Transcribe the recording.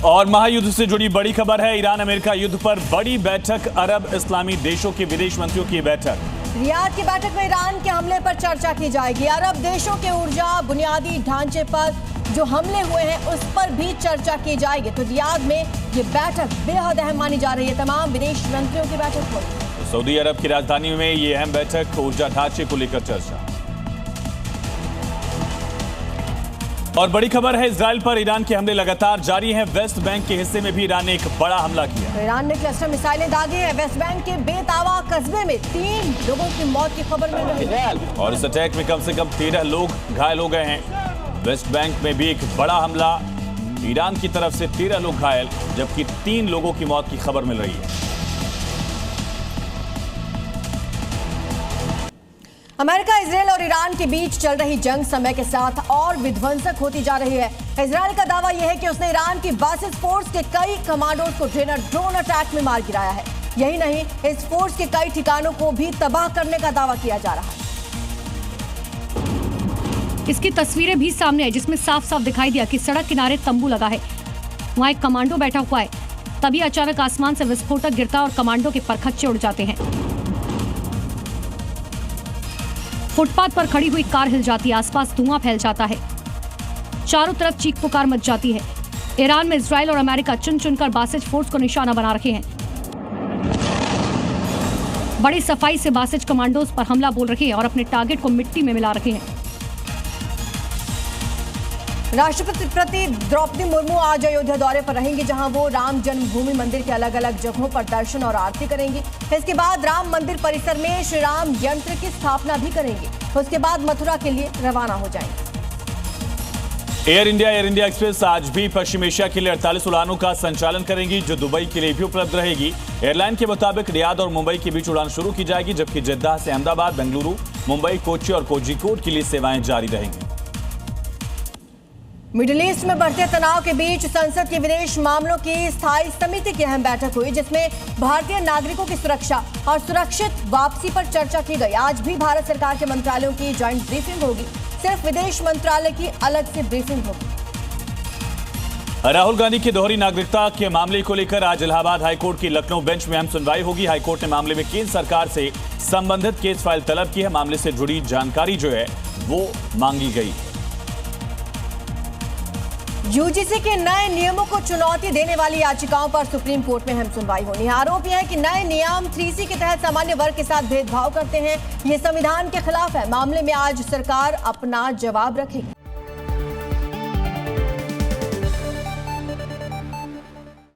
और महायुद्ध से जुड़ी बड़ी खबर है। ईरान अमेरिका युद्ध पर बड़ी बैठक, अरब इस्लामी देशों के विदेश मंत्रियों की बैठक। रियाद की बैठक में ईरान के हमले पर चर्चा की जाएगी। अरब देशों के ऊर्जा बुनियादी ढांचे पर जो हमले हुए हैं उस पर भी चर्चा की जाएगी। तो रियाद में ये बैठक बेहद अहम मानी जा रही है। तमाम विदेश मंत्रियों की बैठक होगी। सऊदी अरब की राजधानी में ये अहम बैठक, ऊर्जा ढांचे को लेकर चर्चा। और बड़ी खबर है, इजराइल पर ईरान के हमले लगातार जारी हैं। वेस्ट बैंक के हिस्से में भी ईरान ने एक बड़ा हमला किया। तो ईरान ने क्लस्टर मिसाइलें दागी हैं। वेस्ट बैंक के बेतावा कस्बे में 3 लोगों की मौत की खबर मिल रही है और इस अटैक में कम से कम 13 लोग घायल हो गए हैं। वेस्ट बैंक में भी एक बड़ा हमला, ईरान की तरफ से 13 लोग घायल, जबकि 3 लोगों की मौत की खबर मिल रही है। अमेरिका, इजराइल और ईरान के बीच चल रही जंग समय के साथ और विध्वंसक होती जा रही है। इजराइल का दावा यह है कि उसने ईरान की बासिस फोर्स के कई कमांडोज को ड्रोन अटैक में मार गिराया है। यही नहीं, इस फोर्स के कई ठिकानों को भी तबाह करने का दावा किया जा रहा है। इसकी तस्वीरें भी सामने आई, जिसमें साफ साफ दिखाई दिया कि सड़क किनारे तंबू लगा है, वहां एक कमांडो बैठा हुआ है। तभी अचानक आसमान से विस्फोटक गिरता और कमांडो के परखच्चे उड़ जाते हैं। फुटपाथ पर खड़ी हुई कार हिल जाती है, आसपास धुआं फैल जाता है, चारों तरफ चीख पुकार मच जाती है। ईरान में इजराइल और अमेरिका चुन चुनकर बासिज फोर्स को निशाना बना रखे हैं। बड़ी सफाई से बासिज कमांडोज पर हमला बोल रहे हैं और अपने टारगेट को मिट्टी में मिला रखे हैं। राष्ट्रपति द्रौपदी मुर्मू आज अयोध्या दौरे पर रहेंगी, जहां वो राम जन्मभूमि मंदिर के अलग अलग जगहों पर दर्शन और आरती करेंगी। इसके बाद राम मंदिर परिसर में श्री राम यंत्र की स्थापना भी करेंगी। उसके बाद मथुरा के लिए रवाना हो जाएंगे। एयर इंडिया एक्सप्रेस आज भी पश्चिम एशिया के लिए 48 उड़ानों का संचालन करेंगी, जो दुबई के लिए भी उपलब्ध रहेगी। एयरलाइन के मुताबिक रियाद और मुंबई के बीच उड़ान शुरू की जाएगी, जबकि जेद्दाह से अहमदाबाद, बेंगलुरु, मुंबई, कोच्चि और कोझिकोड के लिए सेवाएं जारी रहेंगी। मिडिल ईस्ट में बढ़ते तनाव के बीच संसद की विदेश मामलों की स्थायी समिति की अहम बैठक हुई, जिसमें भारतीय नागरिकों की सुरक्षा और सुरक्षित वापसी पर चर्चा की गई। आज भी भारत सरकार के मंत्रालयों की ज्वाइंट ब्रीफिंग होगी, सिर्फ विदेश मंत्रालय की अलग से ब्रीफिंग होगी। राहुल गांधी की दोहरी नागरिकता के मामले को लेकर आज इलाहाबाद हाईकोर्ट की लखनऊ बेंच में अहम सुनवाई होगी। हाईकोर्ट ने मामले में केंद्र सरकार से संबंधित केस फाइल तलब की है। मामले से जुड़ी जानकारी जो है वो मांगी गई है। यूजीसी के नए नियमों को चुनौती देने वाली याचिकाओं पर सुप्रीम कोर्ट में अहम सुनवाई होनी है। आरोप यह है कि नए नियम 3C के तहत सामान्य वर्ग के साथ भेदभाव करते हैं। ये संविधान के खिलाफ है। मामले में आज सरकार अपना जवाब रखेगी।